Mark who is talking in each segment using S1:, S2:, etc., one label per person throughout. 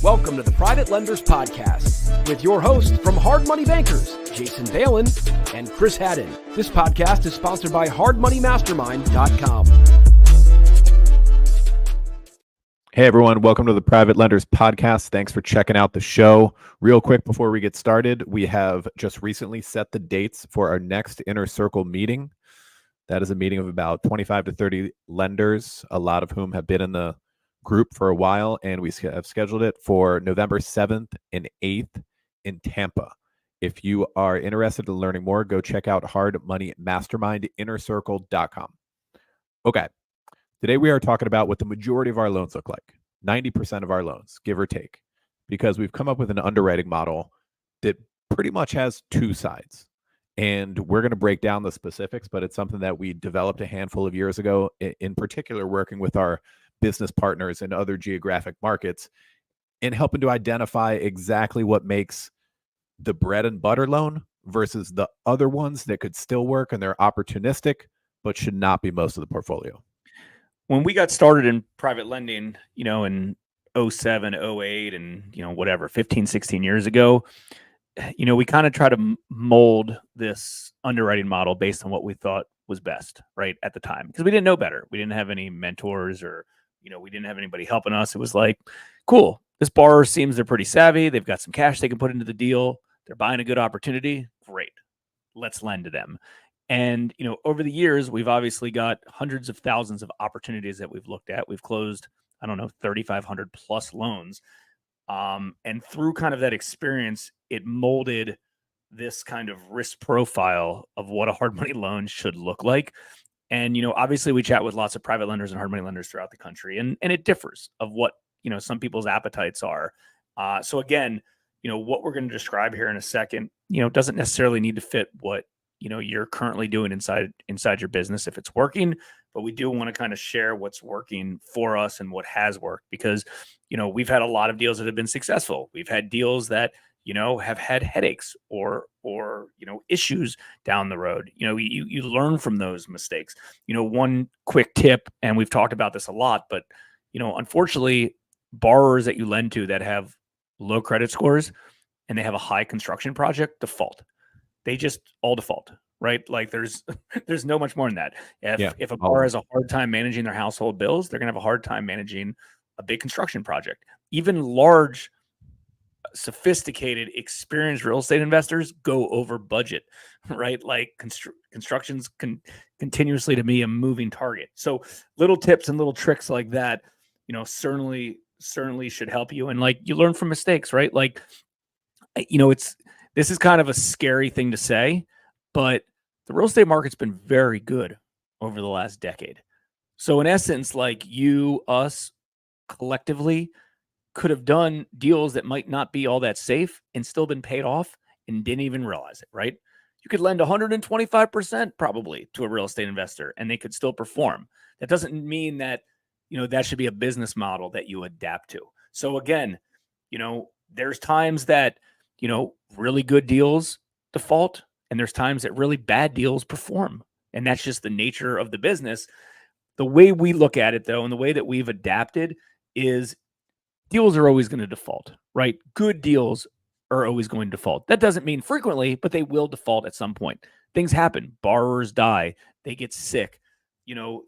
S1: Welcome to the Private Lenders Podcast with your hosts from Hard Money Bankers, Jason Balin and Chris Haddon. This podcast is sponsored by hardmoneymastermind.com.
S2: Hey everyone, welcome to the Private Lenders Podcast. Thanks for checking out the show. Real quick before we get started, we have just recently set the dates for our next Inner Circle meeting. That is a meeting of about 25 to 30 lenders, a lot of whom have been in the group for a while, and we have scheduled it for November 7th and 8th in Tampa. If you are interested in learning more, go check out Hard Money Mastermind, innercircle.com. Okay, today we are talking about what the majority of our loans look like, 90% of our loans, give or take, because we've come up with an underwriting model that pretty much has two sides. And we're going to break down the specifics, but it's something that we developed a handful of years ago, in particular working with our business partners in other geographic markets and helping to identify exactly what makes the bread and butter loan versus the other ones that could still work and they're opportunistic, but should not be most of the portfolio.
S3: When we got started in private lending, in 07, 08 and, whatever, 15, 16 years ago, we kind of try to mold this underwriting model based on what we thought was best, right, at the time, because we didn't know better. We didn't have any mentors or, we didn't have anybody helping us. It was like, cool, this borrower seems they're pretty savvy. They've got some cash they can put into the deal. They're buying a good opportunity. Great. Let's lend to them. And, over the years, we've obviously got hundreds of thousands of opportunities that we've looked at. We've closed, 3,500 plus loans. And through kind of that experience, it molded this kind of risk profile of what a hard money loan should look like. And, obviously we chat with lots of private lenders and hard money lenders throughout the country, and it differs of what, some people's appetites are. So again, what we're going to describe here in a second, doesn't necessarily need to fit what, you're currently doing inside your business if it's working, but we do want to kind of share what's working for us and what has worked, because, we've had a lot of deals that have been successful. We've had deals that, have had headaches or issues down the road. You learn from those mistakes. One quick tip, and we've talked about this a lot, but, unfortunately, borrowers that you lend to that have low credit scores and they have a high construction project default. They just all default, right? Like there's no much more than that. If a borrower has a hard time managing their household bills, they're going to have a hard time managing a big construction project. Even large, sophisticated, experienced real estate investors go over budget, right? Like construction's continuously, to me, a moving target. So little tips and little tricks like that, certainly should help you. And like, you learn from mistakes, right? Like, this is kind of a scary thing to say, but the real estate market's been very good over the last decade. So in essence, like us collectively could have done deals that might not be all that safe and still been paid off and didn't even realize it, right? You could lend 125% probably to a real estate investor and they could still perform. That doesn't mean that, that should be a business model that you adapt to. So again, there's times that, really good deals default, and there's times that really bad deals perform. And that's just the nature of the business. The way we look at it, though, and the way that we've adapted is deals are always going to default, right? Good deals are always going to default. That doesn't mean frequently, but they will default at some point. Things happen. Borrowers die. They get sick.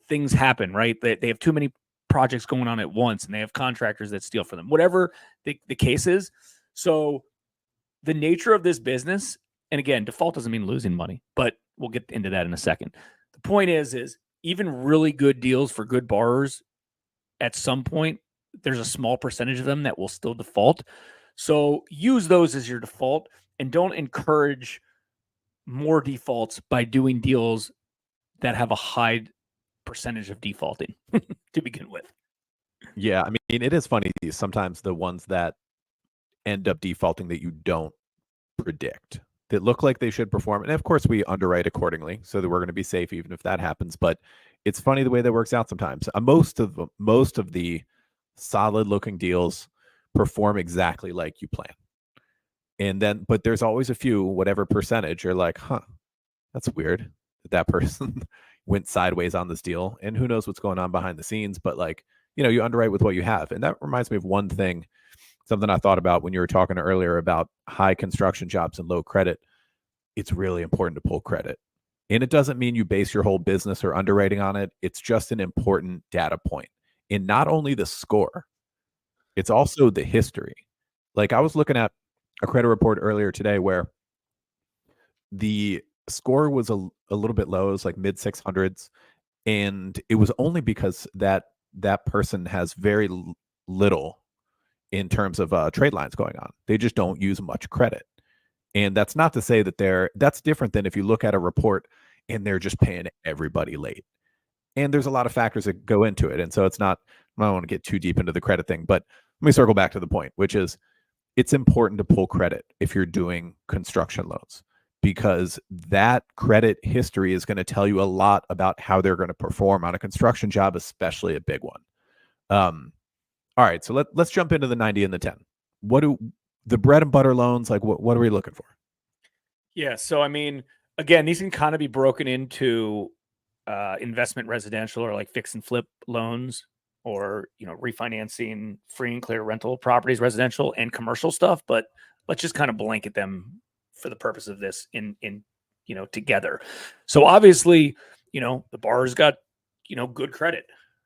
S3: Things happen, right? They have too many projects going on at once, and they have contractors that steal from them, whatever the case is. So the nature of this business, and again, default doesn't mean losing money, but we'll get into that in a second. The point is even really good deals for good borrowers, at some point, there's a small percentage of them that will still default. So use those as your default and don't encourage more defaults by doing deals that have a high percentage of defaulting to begin with.
S2: Yeah, I mean, it is funny sometimes the ones that end up defaulting that you don't predict, that look like they should perform. And of course, we underwrite accordingly so that we're going to be safe even if that happens. But it's funny the way that works out sometimes. Most of the solid looking deals perform exactly like you plan. And then, but there's always a few, whatever percentage, you're like, that's weird that person went sideways on this deal. And who knows what's going on behind the scenes. But like, you underwrite with what you have. And that reminds me of one thing something I thought about when you were talking earlier about high construction jobs and low credit. It's really important to pull credit. And it doesn't mean you base your whole business or underwriting on it. It's just an important data point. And not only the score, it's also the history. Like I was looking at a credit report earlier today where the score was a little bit low. It was like mid 600s. And it was only because that person has very little in terms of trade lines going on. They just don't use much credit. And that's not to say that that's different than if you look at a report and they're just paying everybody late. And there's a lot of factors that go into it. And so I don't want to get too deep into the credit thing, but let me circle back to the point, which is it's important to pull credit if you're doing construction loans, because that credit history is going to tell you a lot about how they're going to perform on a construction job, especially a big one. All right, so let's jump into the 90 and the 10. What do the bread and butter loans, like what are we looking for?
S3: Yeah, so I mean, again, these can kind of be broken into investment residential or like fix and flip loans, or refinancing free and clear rental properties, residential and commercial stuff. But let's just kind of blanket them for the purpose of this in together. So obviously, the borrower's got good credit,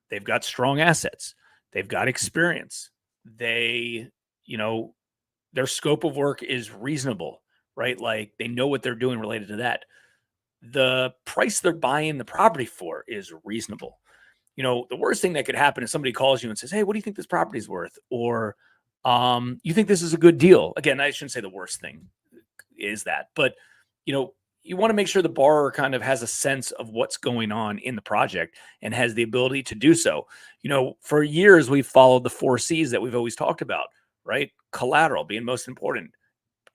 S3: they've got strong assets, they've got experience, they their scope of work is reasonable, right? Like they know what they're doing related to that. The price they're buying the property for is reasonable. The worst thing that could happen is somebody calls you and says, "Hey, what do you think this property's worth?" Or, "You think this is a good deal?" Again, I shouldn't say the worst thing is that, but you want to make sure the borrower kind of has a sense of what's going on in the project and has the ability to do so. For years we've followed the 4 C's that we've always talked about, right? Collateral being most important,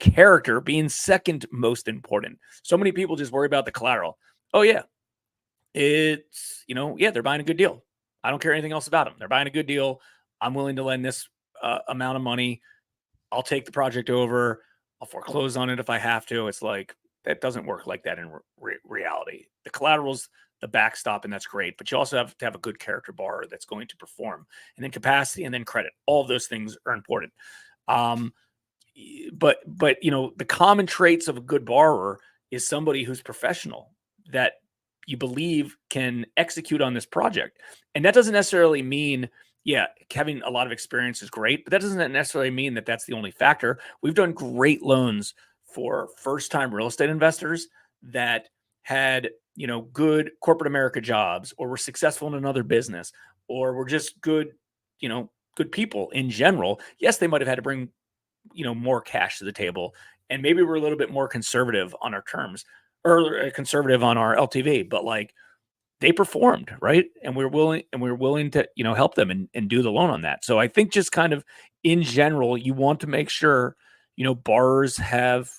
S3: character being second most important. So many people just worry about the collateral. Oh yeah, it's they're buying a good deal. I don't care anything else about them. They're buying a good deal. I'm willing to lend this amount of money. I'll take the project over. I'll foreclose on it if I have to. It's like, that doesn't work like that in reality. The collateral's the backstop, and that's great. But you also have to have a good character borrower that's going to perform, and then capacity, and then credit. All of those things are important. But the common traits of a good borrower is somebody who's professional, that you believe can execute on this project. And that doesn't necessarily mean, having a lot of experience is great, but that doesn't necessarily mean that that's the only factor. We've done great loans for first-time real estate investors that had, good corporate America jobs, or were successful in another business, or were just good, good people in general. Yes, they might have had to bring, more cash to the table, and maybe we're a little bit more conservative on our terms, or conservative on our LTV, but like they performed, right? And we're willing to, help them and do the loan on that. So I think just kind of in general, you want to make sure, borrowers have,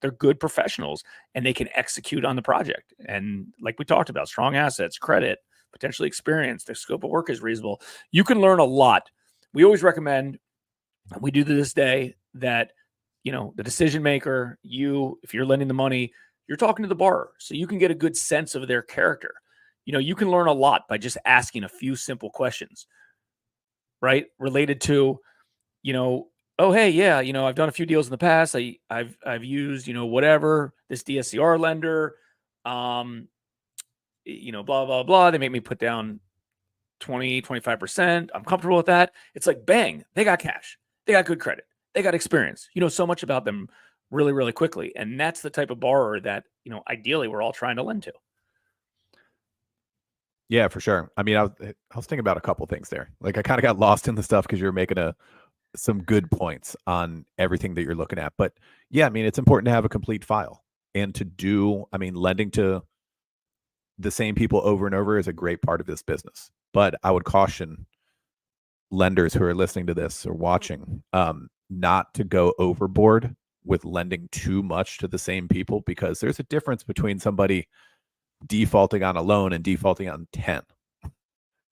S3: they're good professionals and they can execute on the project. And like we talked about, strong assets, credit, potentially experience, the scope of work is reasonable. You can learn a lot. We always recommend, we do to this day, that, the decision maker, if you're lending the money, you're talking to the borrower, so you can get a good sense of their character. You can learn a lot by just asking a few simple questions, right? Related to, oh, hey, yeah, I've done a few deals in the past. I've used, whatever, this DSCR lender, blah, blah, blah. They make me put down 20, 25%. I'm comfortable with that. It's like, bang, they got cash. They got good credit. They got experience. So much about them really, really quickly. And that's the type of borrower that, ideally we're all trying to lend to.
S2: Yeah, for sure. I mean, I was thinking about a couple things there. Like I kind of got lost in the stuff because you're making some good points on everything that you're looking at. But yeah, I mean, it's important to have a complete file, and lending to the same people over and over is a great part of this business. But I would caution lenders who are listening to this or watching, not to go overboard with lending too much to the same people, because there's a difference between somebody defaulting on a loan and defaulting on 10.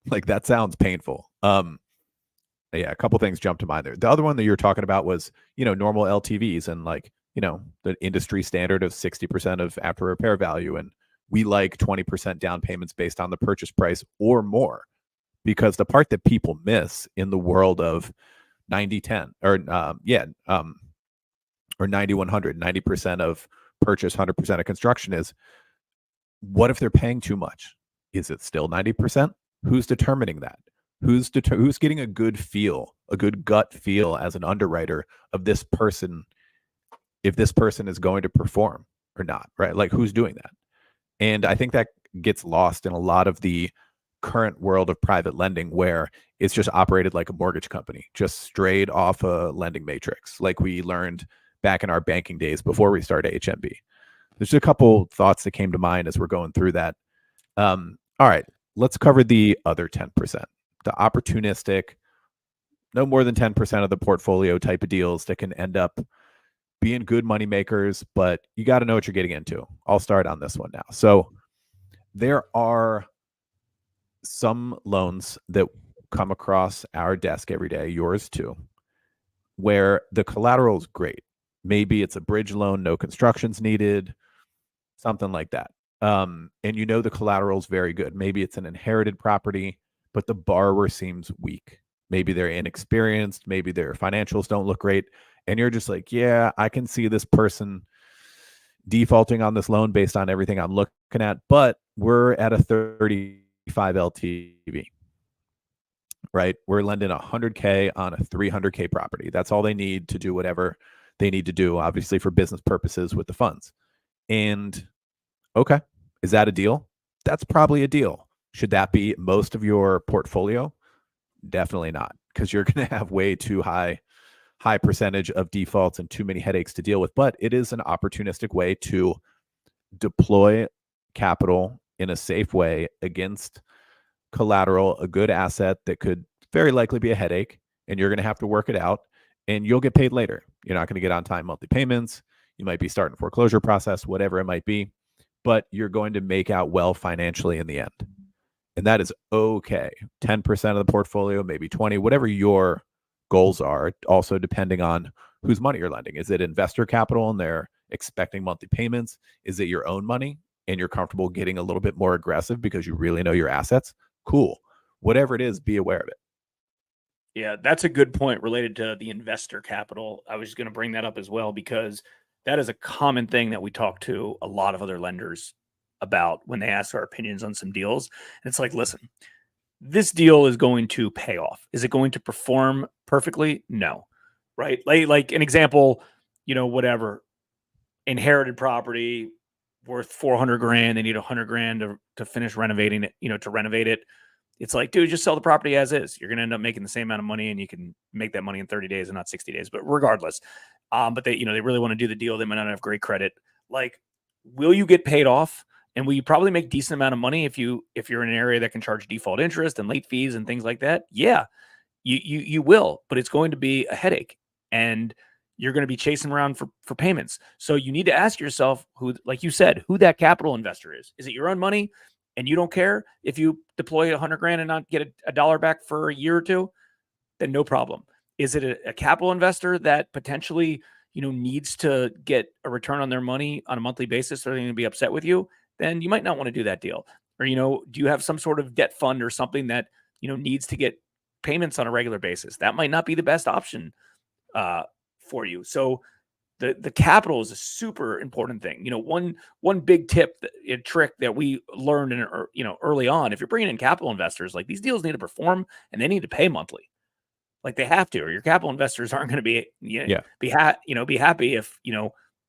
S2: Like that sounds painful. Yeah, a couple things jump to mind there. The other one that you were talking about was, normal LTVs, and like, the industry standard of 60% of after repair value. And we like 20% down payments based on the purchase price or more, because the part that people miss in the world of 90-10 or or 90-100, 90% of purchase, 100% of construction is, what if they're paying too much? Is it still 90%? Who's determining that? Who's getting a good feel, a good gut feel as an underwriter of this person, if this person is going to perform or not, right? Like, who's doing that? And I think that gets lost in a lot of the current world of private lending, where it's just operated like a mortgage company, just straight off a lending matrix, like we learned back in our banking days before we started HMB. There's a couple thoughts that came to mind as we're going through that. All right, let's cover the other 10%, the opportunistic, no more than 10% of the portfolio type of deals that can end up being good money makers, but you got to know what you're getting into. I'll start on this one now. So there are some loans that come across our desk every day, yours too, where the collateral is great. Maybe it's a bridge loan, no construction's needed, something like that. And you know the collateral is very good. Maybe it's an inherited property, but the borrower seems weak. Maybe they're inexperienced. Maybe their financials don't look great. And you're just like, yeah, I can see this person defaulting on this loan based on everything I'm looking at, but we're at a 35 LTV, right? We're lending $100K on a $300K property. That's all they need to do whatever they need to do, obviously for business purposes with the funds. And okay, is that a deal? That's probably a deal. Should that be most of your portfolio? Definitely not, because you're going to have way too high percentage of defaults and too many headaches to deal with. But it is an opportunistic way to deploy capital in a safe way against collateral, a good asset that could very likely be a headache, and you're going to have to work it out, and you'll get paid later. You're not going to get on time monthly payments. You might be starting foreclosure process, whatever it might be, but you're going to make out well financially in the end. And that is okay. 10% of the portfolio, maybe 20, whatever your goals are, also depending on whose money you're lending. Is it investor capital and they're expecting monthly payments? Is it your own money and you're comfortable getting a little bit more aggressive because you really know your assets? Cool. Whatever it is, be aware of it.
S3: Yeah, that's a good point related to the investor capital. I was just going to bring that up as well, because that is a common thing that we talk to a lot of other lenders about when they ask our opinions on some deals. And it's like, listen, this deal is going to pay off. Is it going to perform perfectly? No. Right? Like an example, whatever, inherited property worth 400 grand. They need 100 grand to finish renovating it, to renovate it. It's like, dude, just sell the property as is. You're going to end up making the same amount of money, and you can make that money in 30 days and not 60 days. But regardless, but they really want to do the deal. They might not have great credit. Like, will you get paid off? And will you probably make decent amount of money if you're in an area that can charge default interest and late fees and things like that? Yeah, you will, but it's going to be a headache, and you're going to be chasing around for payments. So you need to ask yourself who, like you said, who that capital investor is. Is it your own money and you don't care if you deploy 100 grand and not get a dollar back for a year or two? Then no problem. Is it a capital investor that potentially, needs to get a return on their money on a monthly basis, so they're going to be upset with you? Then you might not want to do that deal. Or, do you have some sort of debt fund or something that, needs to get payments on a regular basis? That might not be the best option for you. So the capital is a super important thing. One big trick that we learned early on, if you're bringing in capital investors, like, these deals need to perform and they need to pay monthly. Like, they have to, or your capital investors aren't going to be happy if,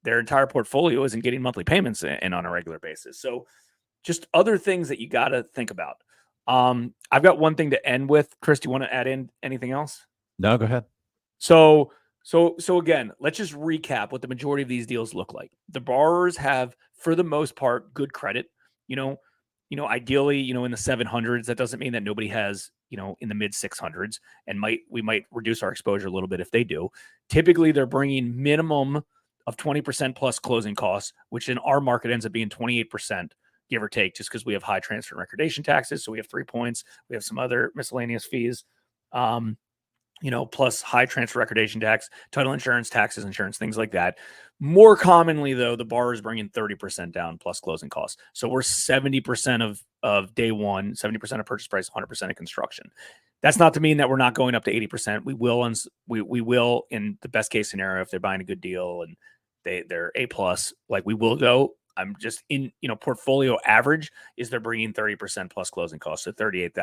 S3: their entire portfolio isn't getting monthly payments and on a regular basis. So just other things that you got to think about. I've got one thing to end with. Chris, do you want to add in anything else?
S2: No, go ahead.
S3: So again, let's just recap what the majority of these deals look like. The borrowers have, for the most part, good credit, ideally, in the 700s. That doesn't mean that nobody has, in the mid 600s, and we might reduce our exposure a little bit if they do. Typically, they're bringing minimum of 20% plus closing costs, which in our market ends up being 28%, give or take, just because we have high transfer and recordation taxes. So we have 3 points. We have some other miscellaneous fees. plus high transfer recordation tax, title insurance, taxes, insurance, things like that. More commonly, though, the borrower is bringing 30% down plus closing costs. So we're 70% of day one, 70% of purchase price, 100% of construction. That's not to mean that we're not going up to 80%. We will, we will in the best case scenario, if they're buying a good deal and they're A plus, like we will go. I'm just in, portfolio average is they're bringing 30% plus closing costs. So 38,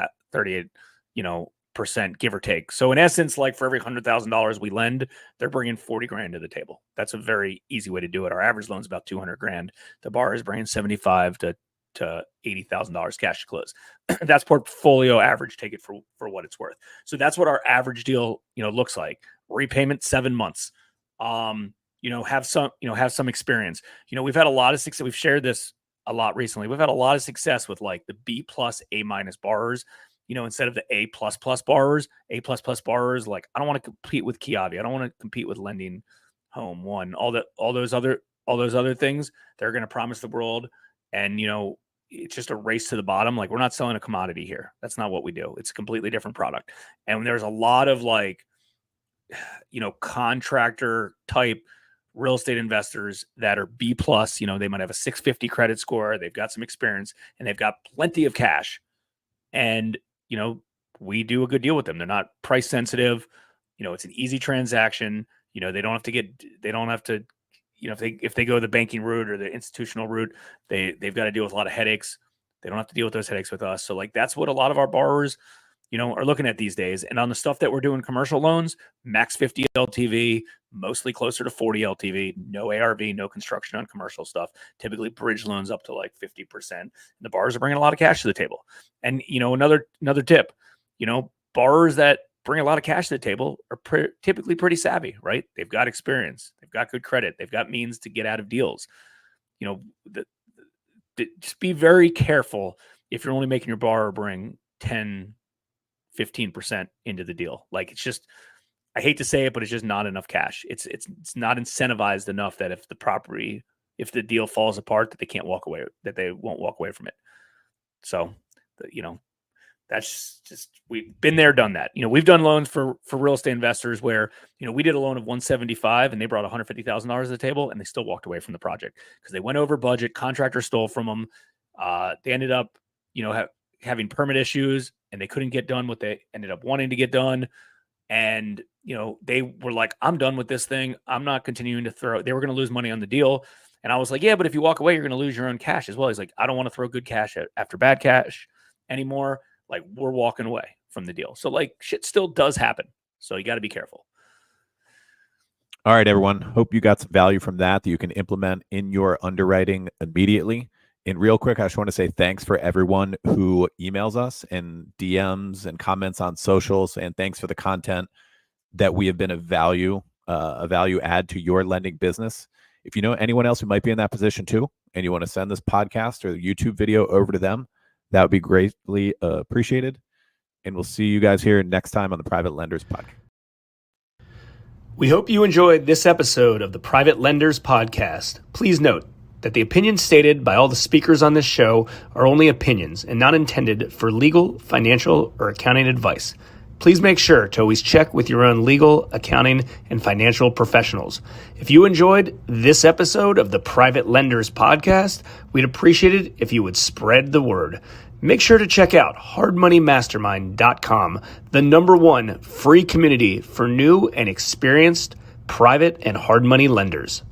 S3: percent, give or take. So in essence, like for every $100,000 we lend, they're bringing 40 grand to the table. That's a very easy way to do it. Our average loan is about 200 grand. The borrower is bringing 75 to $80,000 cash to close. That's portfolio average. Take it for what it's worth. So that's what our average deal, looks like. Repayment 7 months. Have some experience. We've had a lot of success. We've shared this a lot recently. We've had a lot of success with like the B plus A minus borrowers. Instead of the A plus borrowers, like I don't want to compete with Kiavi. I don't want to compete with lending home one, all those other things. They're going to promise the world. And, it's just a race to the bottom. Like we're not selling a commodity here. That's not what we do. It's a completely different product. And there's a lot of like, contractor type real estate investors that are B plus, they might have a 650 credit score. They've got some experience and they've got plenty of cash. And, we do a good deal with them. They're not price sensitive. It's an easy transaction. They don't have to, if they go the banking route or the institutional route, they've got to deal with a lot of headaches. They don't have to deal with those headaches with us. So like, that's what a lot of our borrowers, are looking at these days. And on the stuff that we're doing commercial loans, max 50 LTV, mostly closer to 40 LTV, no ARV, no construction on commercial stuff, typically bridge loans up to like 50%. And the borrowers are bringing a lot of cash to the table. And, another tip, borrowers that bring a lot of cash to the table are typically pretty savvy, right? They've got experience, they've got good credit, they've got means to get out of deals. Just be very careful if you're only making your borrower bring 10, 15% into the deal. Like it's just, I hate to say it, but it's just not enough cash. It's not incentivized enough that if the deal falls apart, that they won't walk away from it. So, that's just, we've been there, done that. We've done loans for real estate investors where, we did a loan of 175 and they brought $150,000 to the table and they still walked away from the project because they went over budget. Contractor stole from them. They ended up, having permit issues and they couldn't get done what they ended up wanting to get done. And, they were like, I'm done with this thing. I'm not continuing to throw. They were going to lose money on the deal. And I was like, yeah, but if you walk away, you're going to lose your own cash as well. He's like, I don't want to throw good cash after bad cash anymore. Like we're walking away from the deal. So like shit still does happen. So you got to be careful.
S2: All right, everyone. Hope you got some value from that you can implement in your underwriting immediately. And real quick, I just want to say thanks for everyone who emails us and DMs and comments on socials. And thanks for the content that we have been a value add to your lending business. If you know anyone else who might be in that position too, and you want to send this podcast or the YouTube video over to them, that would be greatly appreciated. And we'll see you guys here next time on the Private Lenders Podcast.
S1: We hope you enjoyed this episode of the Private Lenders Podcast. Please note that the opinions stated by all the speakers on this show are only opinions and not intended for legal, financial, or accounting advice. Please make sure to always check with your own legal, accounting, and financial professionals. If you enjoyed this episode of the Private Lenders Podcast, we'd appreciate it if you would spread the word. Make sure to check out hardmoneymastermind.com, the #1 free community for new and experienced private and hard money lenders.